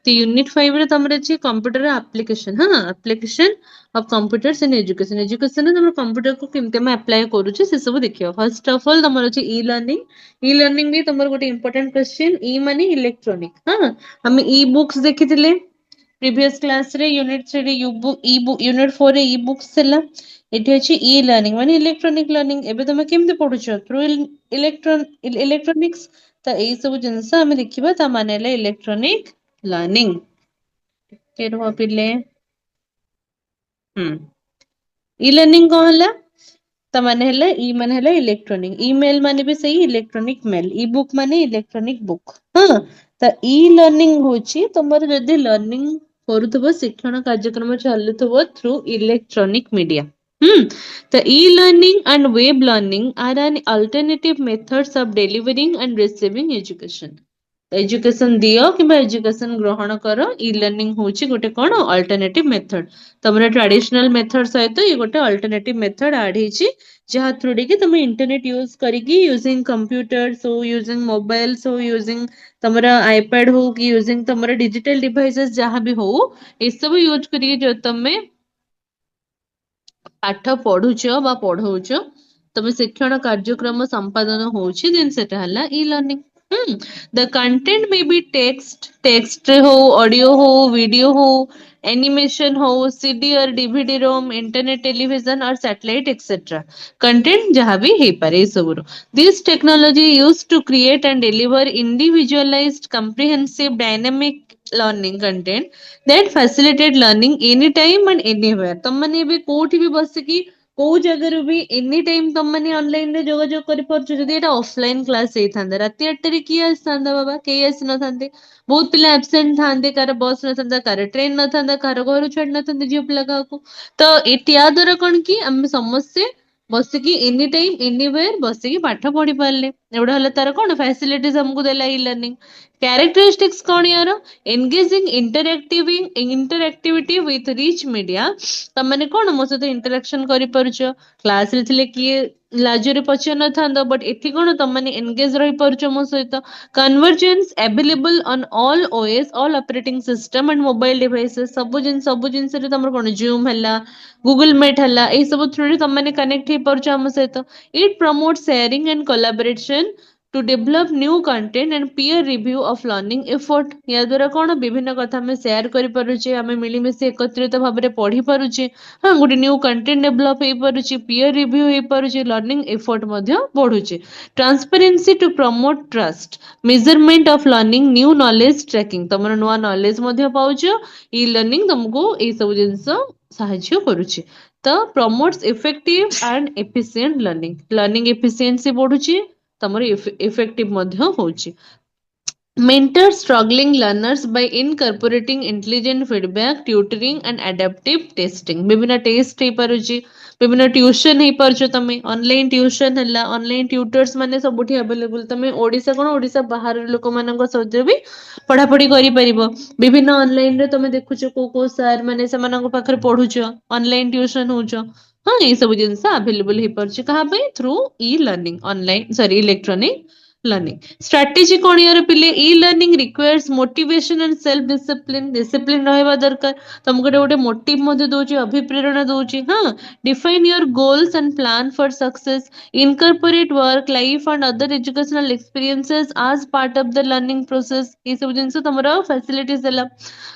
तो यूनिट 5 रे तमर अछि कंप्यूटर एप्लीकेशन हाँ application of computers in education education तमर कंप्यूटर को केमते हम अप्लाई करूचे से सब देखियो फर्स्ट ऑफ ऑल तमर अछि ई लर्निंग भी तमर गोटे इंपोर्टेंट क्वेश्चन ई माने इलेक्ट्रॉनिक हाँ हम ई बुक्स देखिथिले प्रीवियस क्लास रे यूनिट 3 रे ई बुक यूनिट 4 रे ई बुक्स थला एठी अछि ई लर्निंग माने इलेक्ट्रॉनिक लर्निंग एबे तमे केमते पढुछ थ्रू इलेक्ट्रॉनिक्स तो एई सब जिंस हम देखिबा ता माने इलेक्ट्रॉनिक लर्निंग के रुह पिले ई लर्निंग कौन हला त माने हला ई माने हला इलेक्ट्रॉनिक ईमेल माने भी सही इलेक्ट्रॉनिक मेल ई बुक माने इलेक्ट्रॉनिक बुक हाँ त ई लर्निंग होची तमर जदी लर्निंग करूथबो शिक्षण कार्यक्रम चलुथबो through electronic media the e-learning and web learning are an alternative methods of delivering and receiving education education दियो कि एजुकेशन ग्रहण कर ई लर्निंग होची गोटे कोन अल्टरनेटिव मेथड तमरा ट्रेडिशनल मेथड सहित ये गोटे अल्टरनेटिव मेथड ऐड हेची जहा थ्रू कि तुम इंटरनेट यूज करिकी using computer so using mobile so using तमरा आईपैड हो कि यूजिंग तमरा डिजिटल डिवाइसेस जहा भी हो ए सब यूज करिके जो तमे पाठ पढुछ बा पढौछ तमे शिक्षण कार्यक्रम संपादन होउछि देन सेटा हला e-learning the content may be text हो ऑडियो हो वीडियो हो एनिमेशन हो सीडी और डीवीडी रोम इंटरनेट टेलीविजन और सैटेलाइट एक्सेट्रा कंटेंट जहां भी हे पारे सबरो this technology used to create and deliver individualised comprehensive dynamic learning content that facilitate learning anytime and anywhere तुम माने भी कोठी भी बसिकी कोउ जगह भी एनी टाइम तुम माने ऑनलाइन रे जोगाजोग करि परछु जदी एटा ऑफलाइन क्लास हेई थांदा राती 8 रे की आसतांदा बाबा के आसी न थांदे बहुत पिला एब्सेंट थांदे कार बस न थांदा कार ट्रेन न थांदा कार घर छाड़ न थांदे जियो पिला को तो एटिया द्वारा कोन की हम समस्त बसिकी एनी टाइम एनीवेयर बसिकी पाठ पढ़ी पारले एवढा हला तार कोन फैसिलिटीज हमको देला ई लर्निंग कैरेक्टरिस्टिक्स कौन यार engaging interactivity with rich media तम माने कोन मो सहित इंटरेक्शन करि परछ क्लास रे थिले किए लाजरे पछ न थांदो बट एथि कोन तम माने एंगेज रहि परछ मो सहित convergence available on all OS all operating system and mobile devices सब जिन रे तमर कोन जूम हला गूगल मीट हला ए सब थ्रू रे तम माने कनेक्ट हे परछ हम सहित it promote sharing and collaboration to develop new content and peer review of learning effort या द्वारा कोन विभिन्न कथा में शेयर करि परुचे हमें मिली मिसी एकत्रित भाबरे पढ़ी परुचे हां गुडी न्यू कंटेंट डेवलप हे परुचे peer review हे परुचे लर्निंग एफर्ट मध्य बढ़ुचे transparency to promote trust measurement of learning new knowledge tracking तमरो नुवा नॉलेज मध्य पाउचो ई लर्निंग तुमको ए सब जिंस सहाय्य करूचे तो promotes effective and efficient learning efficiency बढ़ुची तमर इफेक्टिव मध्य होची mentor struggling learners by incorporating intelligent feedback tutoring and adaptive testing विभिन्न टेस्ट हे परुची विभिन्न ट्यूशन हे परछो तमे ऑनलाइन ट्यूशन हला ऑनलाइन ट्यूटर्स माने सबुठी अवेलेबल तमे ओडिसा कोन ओडिसा बाहर लोक मानक सहित भी पढ़ा पढ़ी करि परिबो विभिन्न ऑनलाइन रे तमे देखुछो को सर माने समानक पाखरे पढुछो ऑनलाइन ट्यूशन होछो हाँ ये सब जिनस अवेलेबल हे परछे कहा पे through e learning online sorry electronic learning strategy कोन यार पिले e learning requires motivation and self discipline रहबा दरकार तुमको गोटे मोटिव मधे दोची अभिप्रेरणा दोची हां define your goals and plan for success incorporate work life and other educational experiences as part of the learning process ये सब जिंस तुमरा फैसिलिटीज देला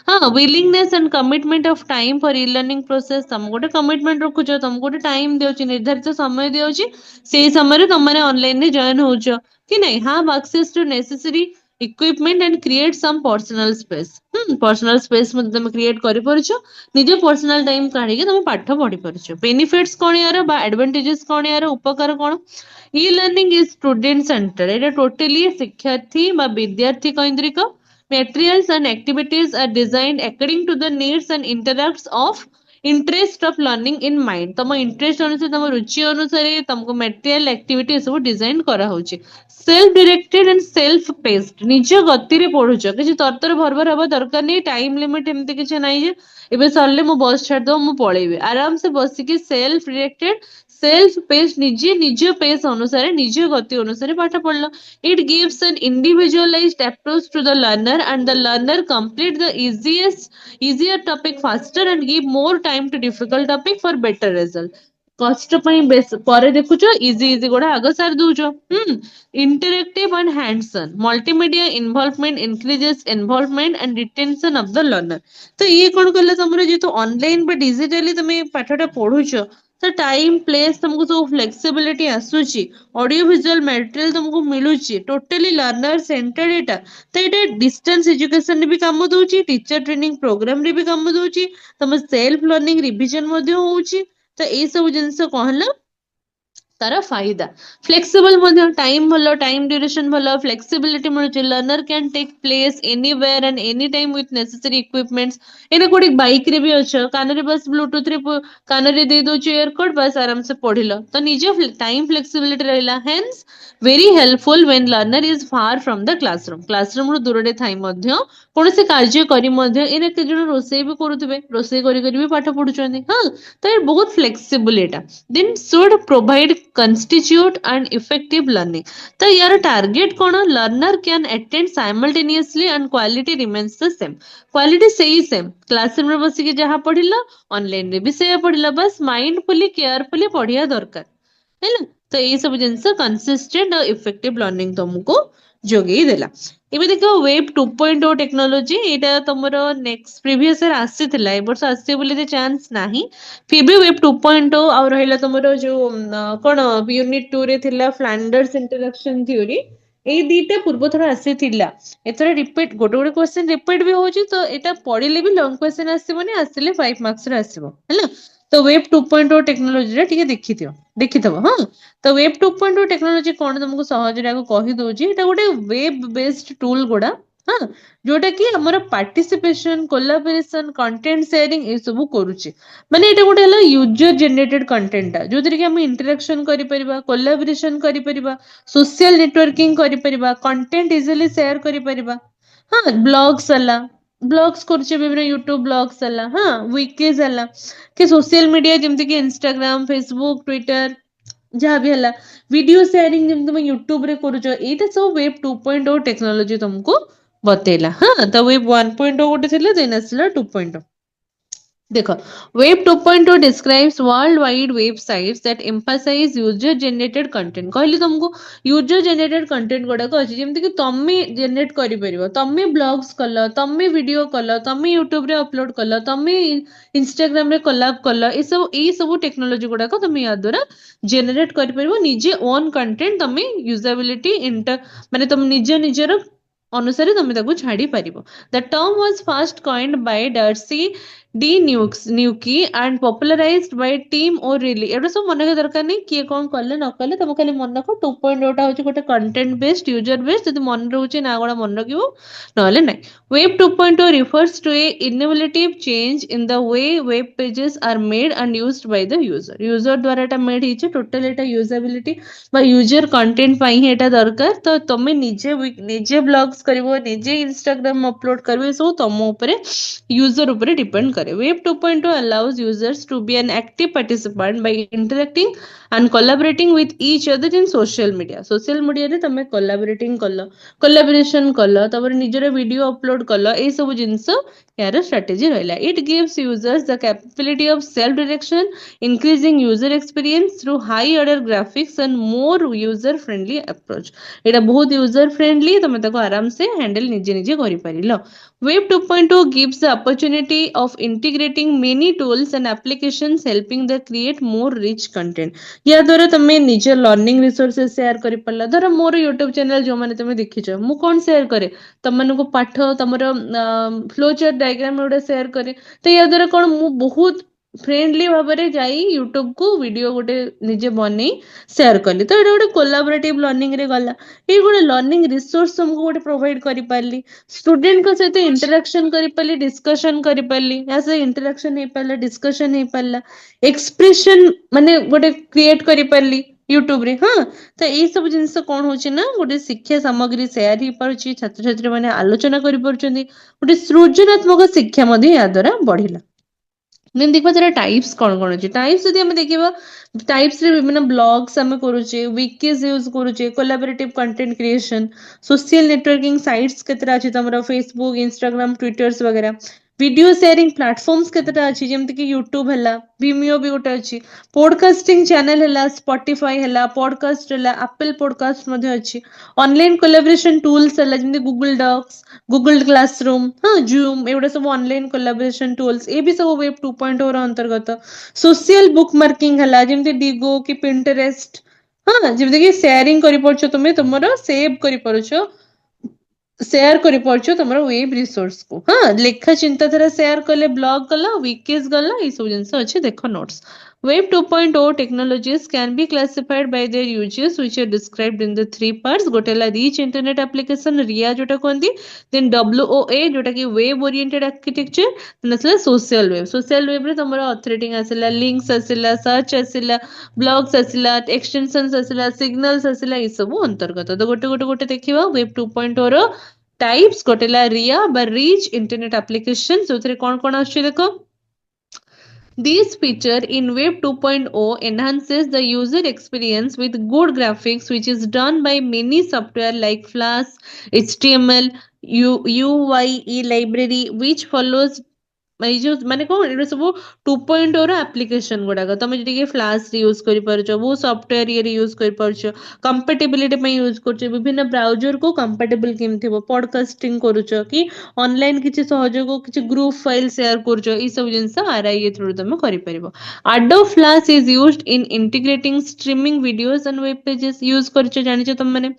हां willingness and commitment of time for e learning process तुम गोटे कमिटमेंट रखुछ तुम गोटे टाइम देउची निर्धारित समय देउची सेही समय तुम माने ऑनलाइन रे जॉइन होउछ कि नहीं have access to necessary equipment and create some personal space personal space मध्ये तुम क्रिएट करि परछो निजे पर्सनल टाइम काढी के तुम पाठ पढी परछो बेनिफिट्स कोन यार बा एडवांटेजेस कोन यार उपकार कोन e-learning is student centre एटा टोटली शिक्षार्थी बा विद्यार्थी केंद्रिक materials and activities are designed according to the needs and interests of interest of learning in mind तुम इंटरेस्ट अनुसार तुम रुचि अनुसार तुमको मटेरियल एक्टिविटी सब डिजाइन करा होची self directed and self paced निज गति रे पढुछ किछि तरतर भरभर हबा दरकार नहीं टाइम लिमिट एमती किछि नाही जे एबे सरले मो बस छाड़ दो मो पळेबे आराम से बसिकी सेल्फ डायरेक्टेड सेल्फ पेस निजे निज पेस अनुसार निज गति अनुसार पाठ पढ़ल. It gives an individualized approach to the learner and the learner complete the easier topic faster and give more time to difficult topic for better result. କଷ୍ଟ ପାଇଁ ବେଶ ପରେ ଦେଖୁଛ ଇଜି ଗୁଡା ଆଗ ସାରି ଦଉଛ. Interactive and hands-on multimedia involvement increases involvement and retention of the learner. ତ ଇଏ କଣ କଲେ ତମର ଯେହେତୁ ଅନଲାଇନ ବା ଡିଜିଟାଲି ତମେ ପାଠଟା ପଢୁଛ ତ ଟାଇମ ପ୍ଲେସ୍ ତମକୁ ସବୁ ଫ୍ଲେକ୍ସିବିଲିଟି ଆସୁଛି, ଅଡିଓ ଭିଜୁଆଲ ମ୍ୟାଟେରିଆଲ ତମକୁ ମିଳୁଛି, ଟୋଟାଲି ଲର୍ନର ସେଣ୍ଟର୍ଡ ଏଟା. ତ ଏଇଟା ଡିଷ୍ଟାନ୍ସ ଏଜୁକେସନ ରେ ବି କାମ ଦଉଛି, ଟିଚର ଟ୍ରେନିଂ ପ୍ରୋଗ୍ରାମ ରେ ବି କାମ ଦଉଛି, ତମ ସେଲ୍ଫ ଲର୍ନିଂ ରିଭିଜନ ମଧ୍ୟ ହଉଛି. ତ ଏଇ ସବୁ ଜିନିଷ କଣ ହେଲା ତାର ଫାଇଦା. ଫ୍ଲେକ୍ସିବଲ ମଧ୍ୟ ଟାଇମ ଭଲ, ଟାଇମ ଡ୍ୟୁରେସନ ଭଲ, ଫ୍ଲେକ୍ସିବିଲିଟି ମିଳୁଛି, learner can take place anywhere and any time with necessary equipments. ଏଇନା କୋଉଠି ବାଇକ ରେ ବି ଅଛ, କାନରେ ବାସ୍ ବ୍ଲୁଟୁଥ ରେ କାନରେ ଦେଇ ଦଉଛୁ ଏୟାରକଡ, ବାସ୍ ଆରାମସେ ପଢିଲ. ତ ନିଜ ଟାଇମ ଫ୍ଲେକ୍ସିବିଲିଟି ରହିଲା. Hence very helpful when learner is far from the classroom. Classroom ରୁ ଦୂରରେ ଥାଇ ମଧ୍ୟ କୌଣସି କାର୍ଯ୍ୟ କରି ମଧ୍ୟ ଏଇନା କେତେ ଜଣ ରୋଷେଇ ବି କରୁଥିବେ, ରୋଷେଇ କରି କରି ବି ପାଠ ପଢୁଛନ୍ତି. ହଁ, ତ ଏ ବହୁତ ଫ୍ଲେକ୍ସିବଲ ଏଟା. Then should provide constitute and effective learning. ତ ୟାର ଟାର୍ଗେଟ କଣ? Learner can attend simultaneously and quality remains the same. Quality ସେଇ ସେମ୍. କ୍ଲାସରୁମ ରେ ବସିକି ଯାହା ପଢିଲ ଅନଲାଇନ ରେ ବି ସେଇଆ ପଢିଲ, ବାସ୍ ମାଇଣ୍ଡଫୁଲି କେୟାରଫୁଲି ପଢିବା ଦରକାର ହେଲା. ତ ଏଇ ସବୁ ଜିନିଷ କନସିଷ୍ଟେଣ୍ଟ ଆଉ ଇଫେକ୍ଟିଭ ଲର୍ନିଂ ତମକୁ ଯୋଗେଇ ଦେଲା. ଏବେ ଦେଖ ୱେବ 2.0 ଟେକ୍ନୋଲୋଜି, ଏଇଟା ତମର ନେକ୍ସଟ ପ୍ରିଭିୟସ ଇୟର ଆସିଥିଲା, ଏ ବର୍ଷ ଆସିବ ବୋଲି ତ ଚାନ୍ସ ନାହିଁ. ଫିବି ୱେବ 2.0 ଆଉ ରହିଲା ତମର ଯୋଉ କଣ ୟୁନିଟ 2 ରେ ଥିଲା ଫ୍ଲାଣ୍ଡର୍ସ ଇଣ୍ଟରାକ୍ସନ ଥିଓରି, ଏଇ ଦିଟା ପୂର୍ବ ଥର ଆସିଥିଲା. ଏଥର ରିପିଟ ଗୋଟେ ଗୋଟେ କ୍ୱେଶ୍ଚନ ରିପିଟ ବି ହଉଛି, ତ ଏଇଟା ପଢିଲେ ବି ଲଙ୍ଗ କ୍ୱେଶ୍ଚନ ଆସିବନି, ଆସିଲେ 5 ମାର୍କ୍ସ ରେ ଆସିବ ହେଲା. ତ ୱେବ 2.0 ଟେକ୍ନୋଲୋଜିରେ ଟିକେ ଦେଖିଥିବ. ହଁ, ତ ୱେବ 2.0 ଟେକ୍ନୋଲୋଜି କଣ ତମକୁ ସହଜରେ ଆଗ କହିଦଉଛି. ଏଇଟା ଗୋଟେ ୱେବ ବେସ୍ଡ ଟୁଲ ଗୁଡା, ହଁ, ଯୋଉଟା କି ଆମର ପାର୍ଟିସିପେସନ, କୋଲାବୋରେସନ, କଣ୍ଟେଣ୍ଟ ସେୟାରିଂ ଏସବୁ କରୁଛି. ମାନେ ଏଇଟା ଗୋଟେ ହେଲା ୟୁଜର ଜେନେରେଟେଡ କଣ୍ଟେଣ୍ଟଟା, ଯୋଉଥିରେ କି ଆମେ ଇଣ୍ଟରାକ୍ସନ କରିପାରିବା, କୋଲାବୋରେସନ କରିପାରିବା, ସୋସିଆଲ ନେଟୱାର୍କିଂ କରିପାରିବା, କଣ୍ଟେଣ୍ଟ ଇଜିଲି ସେୟାର କରିପାରିବା. ହଁ, ବ୍ଲଗ୍ସ ହେଲା, ବ୍ଲଗ୍ସ କରୁଛେ ବିଭିନ୍ନ ୟୁଟ୍ୟୁବ ବ୍ଲଗ୍ସ ହେଲା, ହଁ, ୱିକିଜ ହେଲା, କି ସୋସିଆଲ ମିଡିଆ ଯେମିତି କି ଇନଷ୍ଟାଗ୍ରାମ, ଫେସବୁକ, ଟ୍ୱିଟର ଯାହା ବି ହେଲା, ଭିଡିଓ ସେୟାରିଂ ଯେମିତି ତମେ ୟୁଟ୍ୟୁବ ରେ କରୁଛ, ଏଇଟା ସବୁ ୱେବ 2.0 ଟେକ୍ନୋଲୋଜି ତମକୁ ବତେଇଲା. ହଁ, ତ ୱେବ 1.0 ଗୋଟେ ଥିଲା, ଦେନ୍ ଆସିଲା 2.0. ଦେଖ web 2.0 describes world wide websites that emphasize user generated content. କହିଲି ତମକୁ ୟୁଜର ଜେନେରେଟେଡ କଣ୍ଟେଣ୍ଟ ଗୁଡାକ ଅଛି, ଯେମିତି କି ତମେ ଜେନେରେଟ କରିପାରିବ. ତମେ ବ୍ଲଗ୍ସ କଲ, ତମେ ଭିଡିଓ କଲ, ତମେ ୟୁଟ୍ୟୁବ ରେ ଅପଲୋଡ କଲ, ତମେ ଇନଷ୍ଟାଗ୍ରାମ ରେ କୋଲାବ କଲ, ଏଇ ସବୁ ଟେକ୍ନୋଲୋଜି ଗୁଡାକ ତମେ ୟା ଦ୍ୱାରା ଜେନେରେଟ କରିପାରିବ. ନିଜେ ଓନ୍ କଣ୍ଟେଣ୍ଟ ତମେ ୟୁଜାବିଲିଟି ମାନେ ତମେ ନିଜର ଅନୁସାରେ ତମେ ତାକୁ ଛାଡି ପାରିବ. The term was first coined by Darcy D. Newkey and popularized by Tim O'Reilly. ଏଗୁଡ଼ା ସବୁ ମନେ ରଖିବା ଦରକାର ନାହିଁ, କିଏ କଣ କଲେ ନ କଲେ, ତମେ ଖାଲି ମନେ ରଖ 2.0 ଟା ହଉଛି ଗୋଟେ କଣ୍ଟେଣ୍ଟ ବେସ୍ଡ, ୟୁଜର ବେସ୍ଡ. ଯଦି ମନେ ରହୁଛି ନା ଗୁଡା ମନେ ରଖିବ, ନହେଲେ ନାହିଁ. Web 2.0 refers to a innovative change in the way web pages are made and used by the user. User ଦ୍ୱାରା ଏଟା ମେଡ୍ ହେଇଛି, ଟୋଟାଲ ଏଟା ୟୁଜାବିଲିଟି ବା ୟୁଜର କଣ୍ଟେଣ୍ଟ ପାଇଁ ହିଁ ଏଟା ଦରକାର. ତ ତମେ ନିଜେ ବ୍ଲଗ୍ସ କରିବ, ନିଜେ ଇନଷ୍ଟାଗ୍ରାମ ଅପଲୋଡ କରିବ, ଏସବୁ ତମ ଉପରେ ୟୁଜର ଉପରେ ଡିପେଣ୍ଡ କରେ. Web 2.0 allows users to be an active participant by interacting and collaborating with each other in social media. social media ରେ ତମେ କୋଲାବୋରେସନ କଲ, ତାପରେ ନିଜର ଭିଡିଓ ଅପଲୋଡ କଲ, ଏଇ ସବୁ ଜିନିଷ यार strategy ରହିଲା. It gives users the capability of self direction, increasing user experience through high order graphics and more user friendly approach. ଏଇଟା ବହୁତ ୟୁଜର ଫ୍ରେଣ୍ଡଲି, ତମେ ତାକୁ ଆରାମସେ ହ୍ୟାଣ୍ଡେଲ ନିଜେ କରିପାରିଲ. Web 2.0 gives the opportunity of integrating many tools and applications, helping the create more rich content. या द्वारा तमे निज लर्निंग रिसोर्सेस शेयर करि परला. धर मोर यूट्यूब चैनल जो माने तमे देखिछ, मु कोन शेयर करे, तमनको पाठ तमर फ्लो चार्ट डायग्राम एटा शेयर करे. तो या द्वारा कोन मु बहुत फ्रेंडली भाबरे जाई यूट्यूब को वीडियो गोटे निजे बनै शेयर कली. तो एटा गोटे कोलाबोरेटिव लर्निंग रे गला. ये गोटे लर्निंग रिसोर्स तुमको गोटे प्रोवाइड करि पारली. स्टूडेंट को सहित इंटरेक्शन करि पारली, डिस्कशन करि पारली, या से इंटरेक्शन हे पारला, डिस्कशन हे पारला, एक्सप्रेशन माने गोटे क्रिएट करि पारली यूट्यूब रे. हाँ, तो यही सब जिनिस कौन होची ना, गोटे शिक्षा सामग्री शेयर ही पारुची, छात्र छात्री माने आलोचना करि पारुचंदी, गोटे सृजनात्मक शिक्षा मध्ये या द्वारा बढ़िला. देन देखा तार टाइप्स कौन कौन अच्छे टाइप्स जब आम देखा टाइप्स रे विभिन्न ब्लॉग्स आम करुचे विकीज यूज करुचे collaborative content creation social networking sites केतरा अच्छी तुम फेसबुक इंस्टाग्राम ट्विटर्स वगैरह वीडियो शेयरिंग प्लेटफॉर्म्स केतरा अच्छी जमती कि यूट्यूब है Vimeo भी गोटे अच्छी पॉडकास्टिंग चैनल है स्पॉटिफाई है पॉडकास्ट है एप्पल पॉडकास्ट मध्य अच्छी ऑनलाइन कोलैबोरेशन टूल्स है जमती गूगल डॉक्स गूगल क्लासरूम हाँ जूम एगुड़ा सब ऑनलाइन कोलैबोरेशन टूल्स ये भी सब वेब 2.0 अंतर्गत सोशल बुक मार्किंग है जमती डिगो कि पिंटरेस्ट हाँ जमती कि शेयरिंग करि पारुछो तुमे तुमरो सेव करि पारुछो शेयर करि पारुछो तुमरो वेब रिसोर्स को हाँ लेखा चिंताधारा शेयर कले ब्लॉग गला विकीज गला ये सब जिंस अच्छे देखो notes Web 2.0 technologies can be classified by their uses which are described in the three parts. गोटे ला rich internet application RIA जोटा कहती then WOA जोटा कि web oriented architecture then आसला social web. Social web रे तमरा authoritating आसला links आसला search आसला blogs आसला extensions आसला signals आसला ये सब अंतर्गत तो गोटे गोटे गोटे देखिबा web 2.0 रो टाइप्स गोटे ला RIA बा rich internet application जोथरे कोन कोन आछी देखो This feature in Web 2.0 enhances the user experience with good graphics, which is done by many software like Flash, HTML, UIE library, which follows ଏଇ ଯୋଉ ମାନେ କଣ ଏଇଟା ସବୁ 2.0 ର ଆପ୍ଲିକେସନ ଗୁଡାକ ତମେ ଟିକେ ଫ୍ଲାଶ ରେ ୟୁଜ କରିପାରୁଛ ବହୁତ ସଫ୍ଟୱେର ଇଏରେ ୟୁଜ କରିପାରୁଛ କମ୍ପାଟିବିଲିଟି ପାଇଁ ୟୁଜ କରୁଛ ବିଭିନ୍ନ ବ୍ରାଉଜର କୁ କମ୍ପାଟିବଲ କେମିତି ଥିବ ପଡକାଷ୍ଟିଂ କରୁଛ କି ଅନଲାଇନ କିଛି ସହଯୋଗ କିଛି ଗ୍ରୁପ ଫାଇଲ ସେୟାର କରୁଛ ଏଇ ସବୁ ଜିନିଷ RIA ଥ୍ରୁ ତମେ କରିପାରିବ Adobe Flash is used in integrating streaming videos and web pages use କରିଛ ଜାଣିଛ ତମେ ମାନେ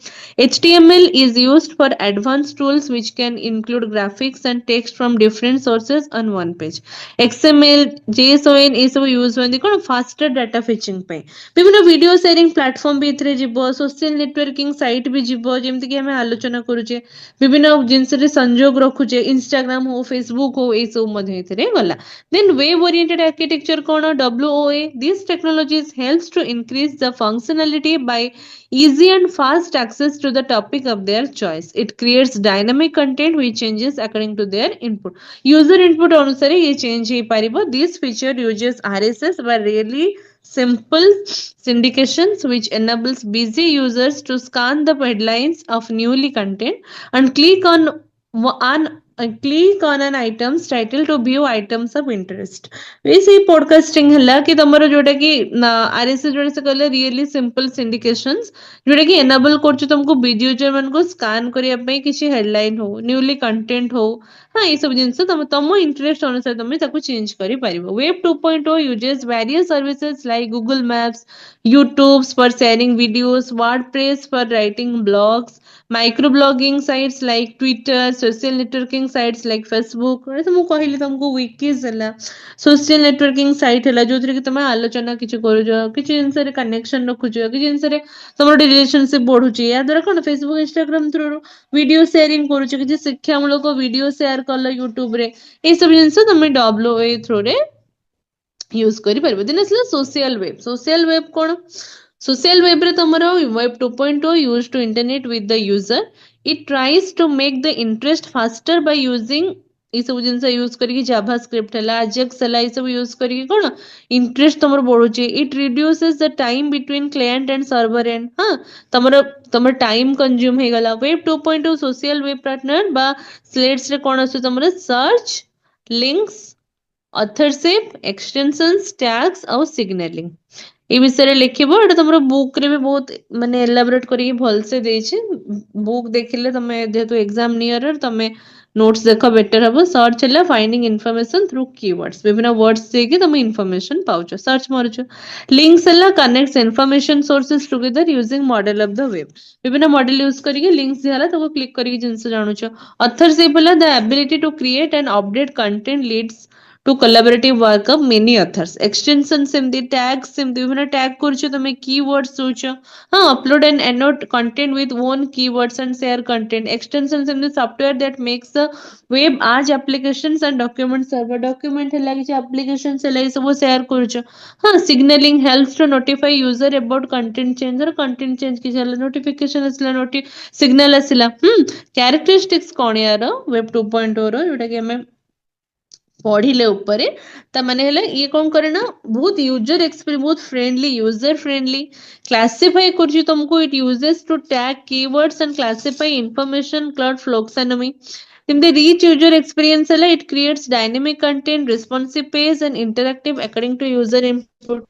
HTML is used for advanced tools which can include graphics and text from different sources on one page. XML, JSON ये सब use होती कौन faster data फिचिंग पे विभिन्न वीडियो शेयरिंग प्लेटफॉर्म भी इतरे जीवो सोशल नेटवर्किंग साइट भी जीवो जेमति कि हमें आलोचना करूचे विभिन्न जिनस रे संयोग रखुचे इंस्टाग्राम हो फेसबुक हो ये सब मध्य इतरे गला then web oriented architecture कौन WOA these technologies helps to increase the functionality by easy and fast access to the topic of their choice it creates dynamic content which changes according to their input user input अनुसार ये change he पारिबो this feature uses RSS but really simple syndications which enables busy users to scan the headlines of newly content and click on an items title to view items of interest वैसे ही podcasting हला कि तमरो जोटा कि RSS जोटा से कहले really simple सिंडिकेशंस जोटा कि एनेबल करछु तुमको वीडियो यूजर मन को स्कैन करिया पई किछि हेडलाइन हो न्यूली कंटेंट हो हाँ ये सब जिनस तम इंटरेस्ट अनुसार तुम ताको चेंज करि परिबो web 2.0 uses various services like Google Maps YouTube for sharing videos WordPress for writing blogs micro blogging sites like Twitter social networking sites like Facebook मु कहली तुमको विकीज हला सोशल नेटवर्किंग साइट हला जोथरे कि तुम आलोचना किछि करूजो किछि जिनस रे कनेक्शन रखुजो कि जिनस रे तुमर रिलेशनशिप बढ़ुची या द्वारा कोन Facebook Instagram through video sharing करूछ कि शिक्षामूलक वीडियो शेयर कल यूट्यूब रे ये सब जिनस तुम WA थ्रू रे यूज करि परबो दिन असला सोशल वेब कोन सोशल वेब रे तुमरो web 2.0 use to internet with the user it tries to make the interest faster by using ये सब जिनस यूज करी जावा स्क्रिप्ट हला अजेक्स हला ये सब यूज करी कोन इंटरेस्ट तमर बढ़ुची it reduces the time between client and server and हां तमर टाइम कंज्यूम हे गला वेब 2.0 सोशल वेब पार्टनर बा स्लेट्स रे कोन आसे तमर search links authorship extensions tags और सिग्नलिंग ए विषय रे लिखिबो एटा तमरो बुक रे भी बहुत माने एलाबोरेट करी भल से देछि बुक देखिले तमे जेतु एग्जाम नियर तमे नोट्स देखो बेटर हबो सर्च हला फाइंडिंग इन्फॉर्मेशन थ्रू कीवर्ड्स विभिन्न वर्ड्स से कि तमे इन्फॉर्मेशन पाउछो सर्च मारुछो लिंक्स हला connects information sources together using model of the web विभिन्न मॉडल यूज करिके लिंक्स दिहला ताको क्लिक करिके जिंस जानुछो ऑथरशिप हला the ability to create and update content leads to collaborative work of many authors extensions सेमती tags सेमती विभिन्न tag करछो तमे keywords सोचो हाँ upload and annotate content with own keywords and share content extensions सेमती software that makes the web आज applications and document server document हला कि applications हला सब share करछो हाँ signaling helps to notify user about content change और content change कि हला notification असला signal असला characteristics कोन यार web 2.0 रो जोटा कि हमें पढ़िले उपरे ता माने हेले ये कौन करे ना बहुत यूजर एक्सपीरियंस बहुत फ्रेंडली यूजर फ्रेंडली क्लासिफाई करछि तुमको it uses to tag keywords and classify information cloud folksonomy in the rich user experience it creates dynamic content responsive pace and interactive according to user input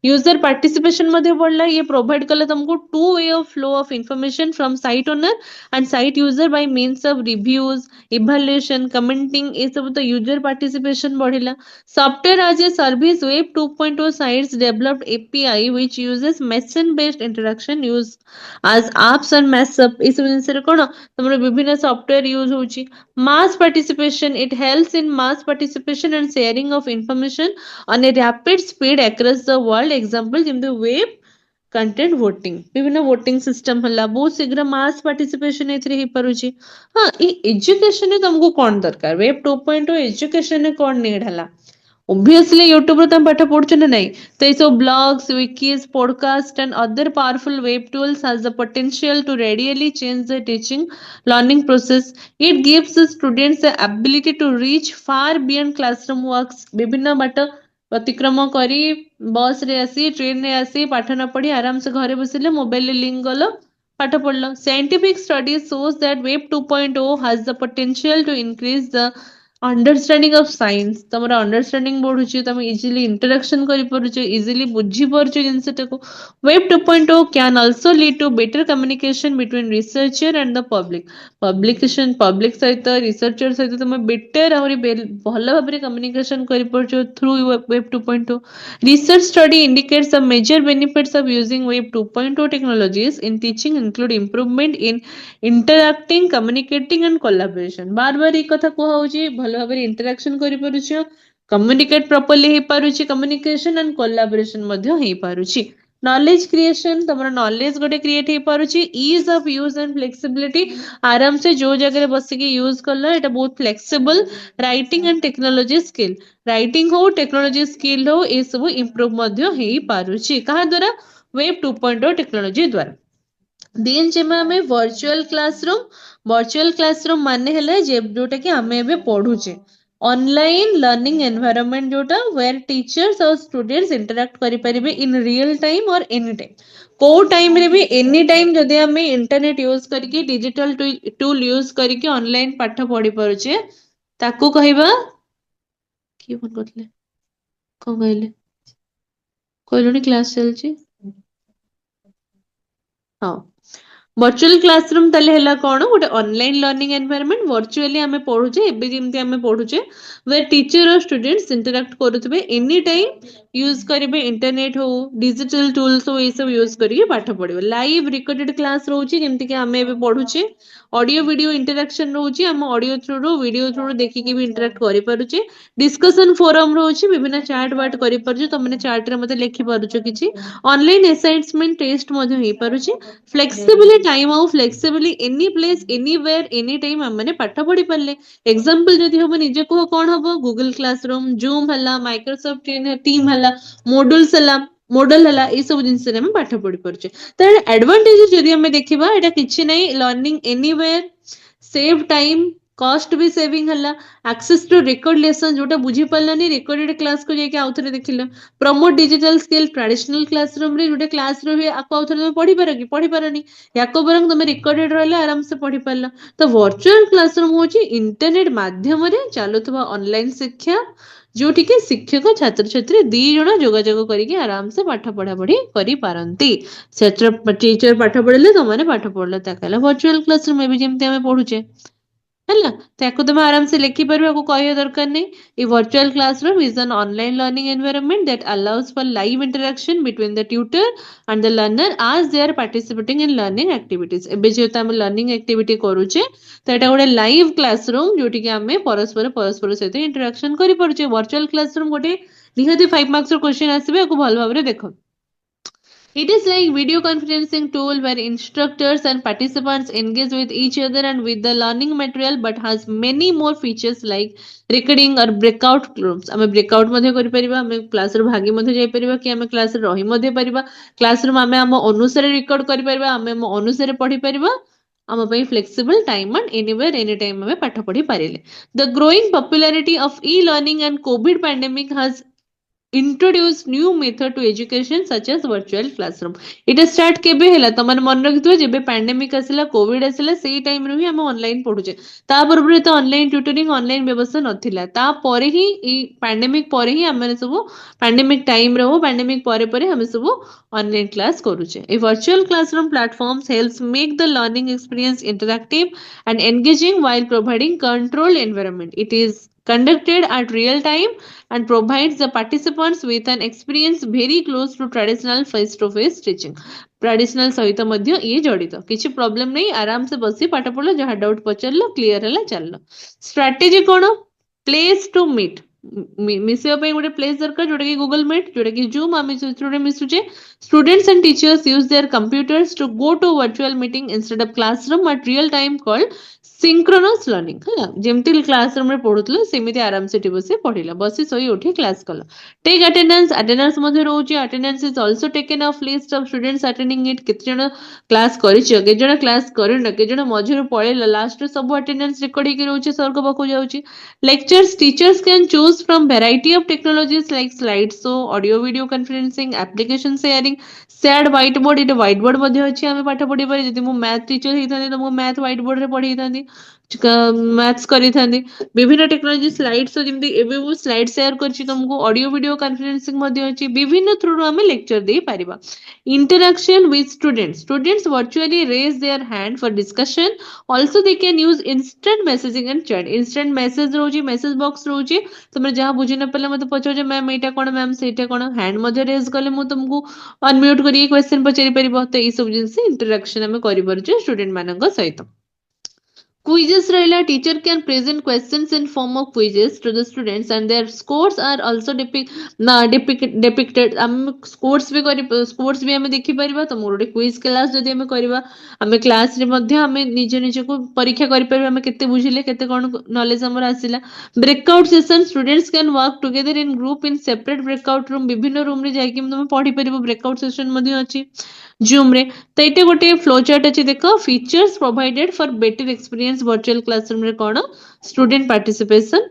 user participation मध्ये पडला ये provide कला तुमको two way of flow of information from site owner and site user by means of reviews evaluation commenting ये सब तो user participation बढ़िला software as a service web 2.0 sites developed API which uses message based interaction use as apps and mess up इस जिनस रे कोन तमरो विभिन्न software use होची mass participation it helps in mass participation and sharing of information on a rapid speed across the world example ଯେମିତି web content voting विभिन्न voting system हला बहुत शीघ्र mass participation एथरे हे परुची हां ई एजुकेशन तुमको कौन दरकार वेब 2.0 एजुकेशन ने कौन नीड हला obviously YouTube रे तुम पाठ पढ़छ ना नहीं तो ये सब blogs wikis podcast and other powerful web tools has the potential to readily change the teaching learning process it gives the students the ability to reach far beyond classroom works विभिन्न बाट अतिक्रम करी बस रे आसी ट्रेन रे आसी पाठ न पढ़ी आराम से घरे बसिले मोबाइल लिंक गलो पाठ पढ़लो scientific studies shows that web 2.0 has the potential to increase the understanding of science तमरा अंडरस्टैंडिंग बढ़ुची तुम इजीली इंटरेक्शन करि परुचे इजीली बुझी परुचे जिनसटाको web 2.0 can also lead to better communication between researcher and the public सहित रिसर्चर सहित तुम बेटर आहुरी भल भाबरे कम्युनिकेशन करि परुचो through web 2.0 research study indicates the major benefits of using web 2.0 technologies in teaching include improvement in interacting communicating and collaboration बार बार ये कथा को होची भल भाबरे इंटरैक्शन करि परुछियो कम्युनिकेट प्रॉपर्ली हे पारुची कम्युनिकेशन एंड कोलैबोरेशन मध्ये हे पारुची नॉलेज क्रिएशन तमरा नॉलेज गोटे क्रिएट हे पारुची ease of use and flexibility आराम से जो जगह बस के यूज करला एटा बहुत flexible writing and technology skill writing हो टेक्नोलॉजी स्किल हो ए सब इंप्रूव मध्ये हे पारुची कहा द्वारा वेब 2.0 टेक्नोलॉजी द्वारा दिन जेमे हमें वर्चुअल क्लासरूम माने हेले जे जोटा कि हमें एबे पढुचे ऑनलाइन लर्निंग एनवायरनमेंट जोटा वेयर टीचर्स और स्टूडेंट्स इंटरैक्ट करि परिबे इन रियल टाइम और एनी टाइम को टाइम रे भी एनी टाइम जदि हमें इंटरनेट यूज करके डिजिटल टूल यूज करके ऑनलाइन पाठ पढी परुचे ताकू कहबा की फोन करथले को कहले कहलोनी क्लास चलची हाँ वर्चुअल क्लासरूम तले हला कोन गोटे ऑनलाइन लर्निंग एनवायरनमेंट वर्चुअली हमें पढुचे एबे जेमति हमें पढुचे वे टीचर और स्टूडेंट्स इंटरैक्ट करूथबे एनी टाइम यूज करिवे इंटरनेट हो डिजिटल टूल्स हो ए सब यूज करिके पाठ पढिबे लाइव रिकॉर्डेड क्लास रहउची जेमति कि हमें एबे पढुचे ऑडियो वीडियो इंटरैक्शन रहउची हम ऑडियो थ्रू रो वीडियो थ्रू देखि के भी इंटरैक्ट करि पारुचे डिस्कशन फोरम रहउची विभिन्न चैट बाट करि पारुचे तमने चैट रे मते लिखि पारुचे किछि ऑनलाइन असाइनमेंट टेस्ट मध्ये हे पारुचे फ्लेक्सिबली टाइम आउ flexibly any place anywhere any time हमने पाठ पढ़ी पारे एग्जांपल जदि हम निजे को कौन हम गूगल क्लासरूम जूम हला माइक्रोसॉफ्ट टीम हला मॉड्यूल्स हला मॉडल हला ए सब जिंस रे हम पाठ पढ़ी परछे त एडवांटेज जदि हम देखिबा एटा किछि नै learning anywhere save time cost भी सेविंग हला एक्सेस टू रिकॉर्ड लेसन जोटा बुझी पारलानी रिकॉर्डेड क्लास को जाके आउथरे देखिलो promote digital skill traditional classroom रे जोटे क्लास रो आको आउथरे तुम पढ़ी पार कि पढ़ी पारनी याको बरंग तुम रिकॉर्डेड रहले आराम से पढ़ी पारला तो वर्चुअल क्लासरूम होची इंटरनेट माध्यम रे चालुतबा ऑनलाइन शिक्षा जोटी के शिक्षक छात्र छात्री दी जण जोगाजोग करिके आराम से पाठ पढ़ा पढ़ी करि पारंती छात्र टीचर पाठ पढ़ले तमाने पाठ पढ़ला ताकला वर्चुअल क्लासरूम में भी जेमते हमें पढुचे है ताको तुम आराम से लिखि परबे को कहियो दरकार नहीं a virtual classroom is an online learning environment that allows for live interaction between the tutor and the learner as they are participating in learning activities एबे जेता हम लर्निंग एक्टिविटी करूचे तो एटा गोटे लाइव क्लासरूम जोटी कि हमें परस्पर सहित इंटरेक्शन करि परुचे वर्चुअल क्लासरूम गोटे निहाती 5 मार्क्स रो क्वेश्चन आसीबे को भल भाबरे देखो It is like video conferencing tool where instructors and participants engage with each other and with the learning material but has many more features like recording or breakout rooms. आमे breakout मध्ये करि परिबा आमे class रो भागी मध्ये जाई परिबा कि आमे class रे रही मध्ये परिबा क्लास रूम आमे हम अनुसार रिकॉर्ड करि परिबा आमे हम अनुसार पढी परिबा आम पई flexible time and anywhere any time हमें पाठ पढ़ी पारिले the growing popularity of e learning and COVID pandemic has introduce new method to education such as virtual classroom इटा स्टार्ट केबे हैला त मन मन रखिथो जेबे पैंडेमिक आसिला कोविड आसिला सेही टाइम रे ही हम ऑनलाइन पढुचे ता पूर्व तो ऑनलाइन ट्यूटरिंग ऑनलाइन व्यवस्था नथिला ता परे ही ई पैंडेमिक परे ही हम सब पैंडेमिक टाइम रे हो पैंडेमिक परे परे हम सब ऑनलाइन क्लास करूचे a virtual classroom platforms helps make the learning experience interactive and engaging while providing controlled environment it is conducted at real time and provides the participants with an experience very close to traditional face to face teaching traditional सहित मध्य ये जड़ित किसी problem नहीं आराम से बसी पाठ पढ़ जहाँ डाउट पचार क्लीयर है चल स्ट्राटेजी कौन प्लेस टू मीट मिसवा गोटे प्लेस दरकार जोटा कि गूगल मीट जोटा कि जूम आम मिसुचे students and teachers use their computers to go to virtual meeting instead of classroom at real time called synchronous learning है जेमती क्लासरूम रे पढुतलो सेमिति आराम से बसी पढ़िला बसी सोई उठी क्लास कला टेक अटेंडेंस अटेंडेंस मध्ये रहउची attendance is also taken of list of students attending it किते जण क्लास करिछ के जण क्लास करिन के जण मझिर पळेला लास्ट सब अटेंडेंस रिकॉर्ड हेकि रहउची सर को पाखु जाउची lectures teachers can choose from variety of technologies like slideshow audio video conferencing application sharing shared whiteboard इटे whiteboard मध्ये अछि आमे पाठ पढि पारि जति मु मैथ टीचर हिथाने त मु मैथ whiteboard रे पढि हिथानी मैथ्स करी थांदी विभिन्न टेक्नोलॉजी स्लाइड्स जेमति एबे मु स्लाइड शेयर करछि तुमको ऑडियो वीडियो कॉन्फ्रेंसिंग मध्ये अछि विभिन्न थ्रू रो हमें lecture they Paribas interaction with students virtually raise their hand for discussion also they can use instant messaging and chat instant message रोजी message box रोजी तुमरे जहां बुझी न पले मते पछो जे मैम एटा कोन मैम सेटा कोन हैंड मध्ये रेज करले मु तुमको अनम्यूट करी क्वेश्चन पचारि परिबो त ई सब जिंस इंटरेक्शन हमें करि परछु स्टूडेंट मानक सहित Quizzes रहिला teacher can present questions in form of quizzes to the students and their scores are also depicted हम scores भी हमें देखि परिबा त मोर क्विज क्लास जदि हमें करबा हमें क्लास रे मध्ये हमें निजे को परीक्षा करि परिबा हमें केते बुझिले केते कोन नॉलेज हमर आसिला breakout session students can work together in group in separate breakout room विभिन्न रूम रे जाई कि हम पढ़ी परिबो ब्रेकआउट सेशन मध्ये अछि जूम रे तो ये गोटे फ्लो चार्ट अच्छे देख features provided for better experience virtual classroom रे कौन student participation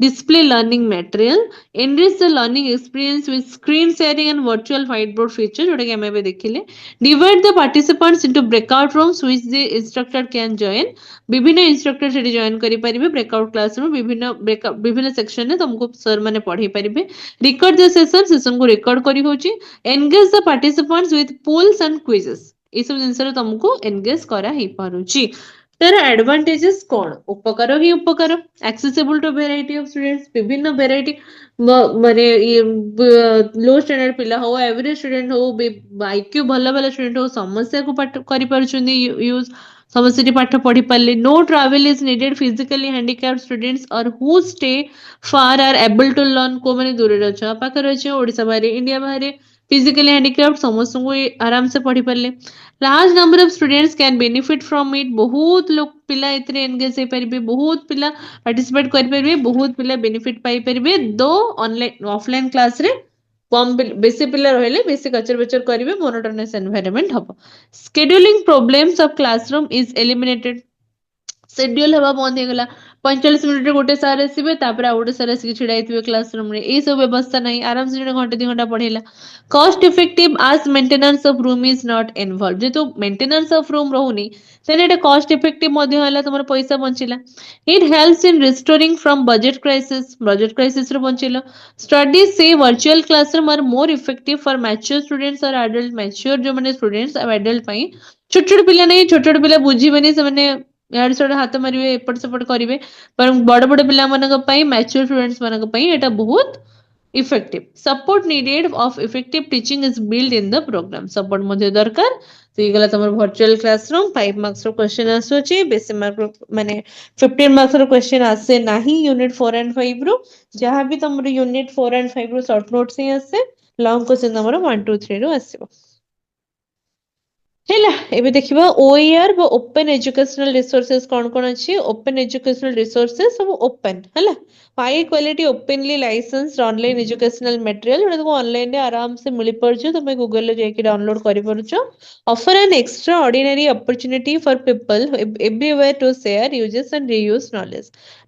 display learning material enrich the learning experience with screen sharing and virtual white board feature जोटा कि हम एबे देखिले divide the participants into breakout rooms which the instructor can join विभिन्न instructor सेठी join करि परिबे ब्रेकआउट क्लासरूम विभिन्न सेक्शन ने तुमको सर माने पढ़ाई परिबे रिकॉर्ड द सेशन को रिकॉर्ड करी होची engage the participants with polls and quizzes ये सब जिनस तुमको एंगेज करा ही पारुची तार एडवांटेजेस कौन उपकार ही उपकार accessible to variety of students विभिन्न वेराइटी माने लो स्टैंडर्ड पिला हो एवरेज स्टूडेंट हो आईक्यू भल भल स्टूडेंट हो समस्या को करि पारुछन्ती यूज समस्या पाठ पढ़ी पारे no travel is needed physically handicapped students और who stay far are able to learn को माने दूर रे छ पाखर अछि ओडिसा बाहर इंडिया बाहर फिजिकली हैंडिकैप्ड समस्त को आराम से पढ़ी पारे large number of students can benefit from it बहुत लोग पिला एतरे एंगेज हे परिबे बहुत पिला पार्टिसिपेट कर परिबे बहुत पिला बेनिफिट पाई परिबे दो ऑनलाइन ऑफलाइन क्लास रे कम बेसी पिला रहले बेसी कचर बचर करिवे मोनोटोनस एनवायरनमेंट हबो scheduling problems of classroom is eliminated schedule हवा बंद हो गला 45 मिनिट रे गोटे सार आसीबे तापर आ गोटे सार आसी छिड़ा हेतिबे क्लासरूम रे ए सब व्यवस्था नहीं आराम से घंटे 2 घंटा पढ़ेला cost effective as maintenance of room is not involve जे तो मेंटेनेंस ऑफ रूम रहउनी तेने एटा कॉस्ट इफेक्टिव मध्ये हला तमर पैसा बंचिला it helps in restoring from budget crisis रे बंचिला studies say virtual classroom are more effective for mature students और एडल्ट मैच्योर जो माने स्टूडेंट्स अब एडल्ट पई छोट छोट पिला नहीं छोट छोट पिला बुझीबेनी से माने यार सड हाथ मारिबे एपट सेपट करिवे पर बड़ बड़ पिला मानक पई मैच्योर स्टूडेंट्स मानक पई एटा बहुत effective support needed of effective teaching is build in the program support मध्ये दरकार तो गला तमर वर्चुअल क्लासरूम 5 मार्क्स रो क्वेश्चन आसोची बेसी मार्क माने 15 मार्क्स रो क्वेश्चन आसे नाही यूनिट 4 एंड 5 रो जहां भी तमर यूनिट 4 एंड 5 रो शॉर्ट नोट्स ही आसे लॉन्ग क्वेश्चन तमर 1 2 3 रो आसीबो ହେଲା ଏବେ ଦେଖିବା OER ବା ଓପन ଏଜୁକେଶନାଲ ରିସୋର୍सेस କଣ ଅଛି ଓପन ଏଜୁକେଶନାଲ ରିସୋର୍सेस ସବୁ ଓପन ହେଲା high quality openly license online educational material जोटा तुमको ऑनलाइन रे आराम से मिल परछ तुम गूगल रे जाके डाउनलोड करि परछ offer an extraordinary opportunity for people everywhere to share uses and reuse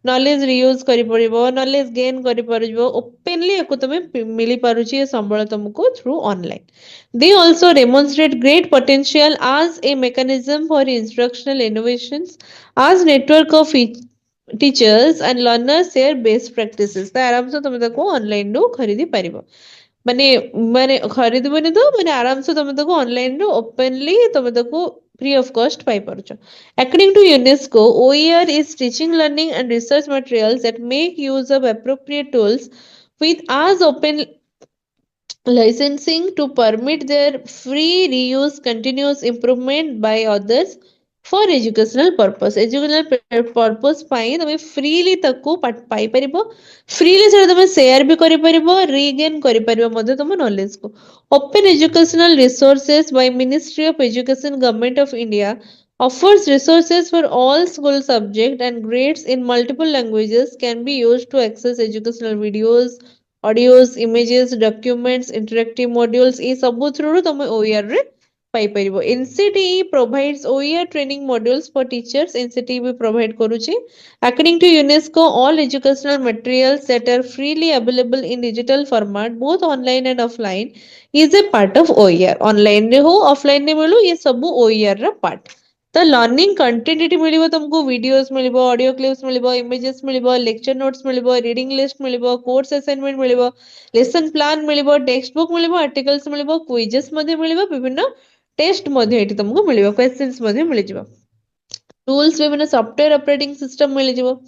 knowledge reuse करि परिबो नॉलेज गेन करि परिबो ओपनली एको तुमे मिली पारुची ये संबळ तुमको through online they also demonstrate great potential as a mechanism for instructional innovations as network of teachers and learners share best practices तो आराम से तुम ताको ऑनलाइन रो खरीदी परिबो माने माने खरीदबोनी तो माने आराम से तुम ताको ऑनलाइन रो ओपनली तुम ताको फ्री ऑफ कॉस्ट पाई पारुछो according to UNESCO OER is teaching learning and research materials that make use of appropriate tools with as open licensing to permit their free reuse continuous improvement by others for educational purpose purpose ପାଇଁ ତମେ freely ତାକୁ ପାଇ ପାରିବ freely ସେଟା ତମେ share ବି କରି ପାରିବ regain କରି ପାରିବ ମଧ୍ୟ ତମ knowledge କୁ open educational resources by Ministry of Education Government of India offers resources for all school subjects and grades in multiple languages can be used to access educational videos audios images documents interactive modules ये सब through तुम OER रे पाई परिबो NCTE provides OER training modules for teachers NCTE भी provide करूची according to UNESCO all educational materials that are freely available in digital format both online and offline is a part of OER online रे हो offline रे मिलू ये सब OER रा part तो लर्निंग कंटेंट एटी मिलिबो तुमको वीडियोस मिलिबो ऑडियो क्लिप्स मिलिबो इमेजेस मिलिबो लेक्चर नोट्स मिलिबो रीडिंग लिस्ट मिलिबो कोर्स असाइनमेंट मिलिबो लेसन प्लान मिलिबो टेक्स्ट बुक मिलिबो आर्टिकल्स मिलिबो क्विजेस मध्ये मिलिबो विभिन्न टेस्ट मध्ये एटी तुमको मिलिबो क्वेश्चंस मध्ये मिलि जिवो टूल्स विभिन्न सॉफ्टवेयर ऑपरेटिंग सिस्टम मिलि जिवो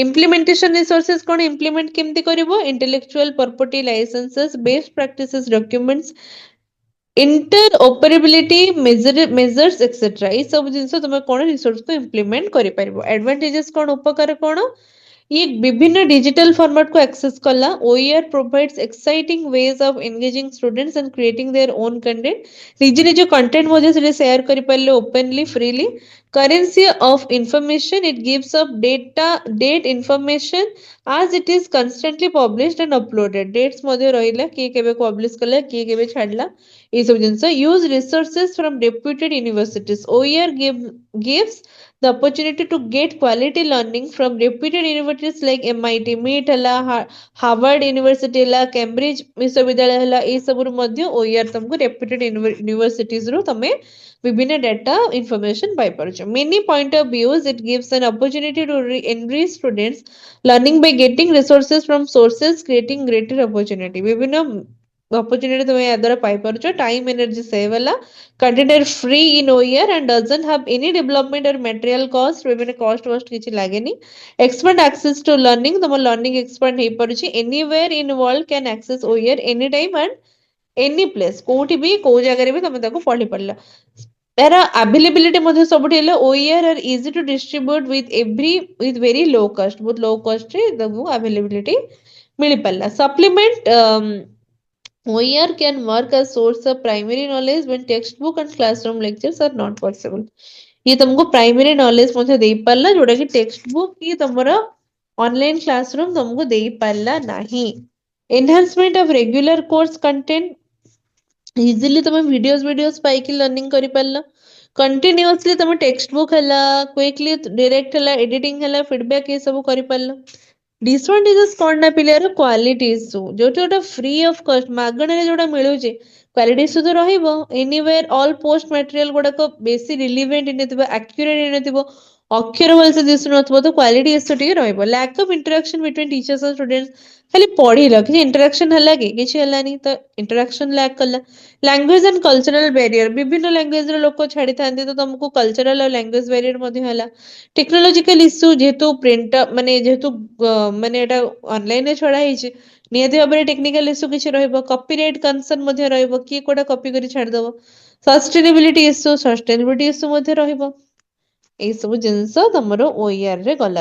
इम्प्लीमेंटेशन रिसोर्सेज कोन इम्प्लीमेंट केमती करिवो intellectual property licenses best practices documents interoperability measures etcetera ये सब जिनस तुम कौन रिसोर्स को इम्प्लीमेंट करि परिबो एडवांटेजेस कौन उपकार कौन ये विभिन्न डिजिटल फॉर्मेट को एक्सेस कला OER provides exciting ways of engaging students and creating their own content निज निज कंटेंट मध्ये से शेयर करि परले openly freely currency of information it gives up date information as it is constantly published and uploaded dates मध्ये रहिला कि केबे पब्लिश कला कि केबे छाडला ये सब जिनस use resources from reputed universities OER gives the opportunity to get quality learning from reputed universities like MIT MIT हला हार्वर्ड यूनिवर्सिटी हला कैम्ब्रिज विश्वविद्यालय हला ए सब रु मध्ये OER तुमको reputed universities रु तमे विभिन्न डाटा इंफॉर्मेशन पाई परछ many point of views it gives an opportunity to enrich students learning by getting resources from sources creating greater opportunity विभिन्न opportunity तुम या द्वारा पाई परछ टाइम एनर्जी सेव हला content are free in OER and doesn't have any development or material cost विभिन्न cost वस्ट किछि लागेनी expand access to learning तुम learning expand hey परछि anywhere in world can access OER anytime and any place कोठी भी को जगह रे भी तुम ताको पढ़ी पड़ला तार अवेलेबिलिटी मध्ये सबठी हेले OER are easy to distribute with very low cost बहुत low cost रे तुमको अवेलेबिलिटी मिली पड़ला supplement OER can work as source of primary knowledge when textbook and classroom lectures are not possible ये तुमको प्राइमरी नॉलेज मध्ये देई पारला जोटा कि टेक्स्ट बुक की तुमरा ऑनलाइन क्लासरूम तुमको देई पारला नाही enhancement of regular course content easily तुम वीडियोस पाई कि लर्निंग करि पारला कंटिन्यूअसली तुम टेक्स्ट बुक हला क्विकली डायरेक्ट हला एडिटिंग हला फीडबैक ये सब करि पारला डिसएडवांटेजेस कोन ना पिलियर क्वालिटी इशू जोटा फ्री ऑफ कॉस्ट मागणे रे जोटा मिलुचे क्वालिटी इशू तो रहिबो एनीवेयर ऑल पोस्ट मटेरियल गुडा को बेसी रिलेवेंट इनथिबो एक्यूरेट इनथिबो अक्षर भल से दिसु नथबो तो क्वालिटी इशू टिके रहिबो lack of interaction between teachers and students खाली पढिल कि इंटरेक्शन हला कि किछि हलानी तो इंटरेक्शन लैक कला लैंग्वेज एंड कल्चरल बैरियर विभिन्न लैंग्वेज रे लोक छाडी थांती तो तुमको कल्चरल और लैंग्वेज बैरियर मध्ये हला टेक्नोलॉजिकल इश्यू जेहेतु प्रिंट माने जेहेतु माने एटा ऑनलाइन रे छडा हिची नियति भाबरे टेक्निकल इश्यू किछि रहइबो कॉपीराइट कंसर्न मध्ये रहइबो कि कोडा कॉपी करी छाड दबो सस्टेनेबिलिटी इश्यू मध्ये रहइबो ए सब जिंस तमरो OER रे गला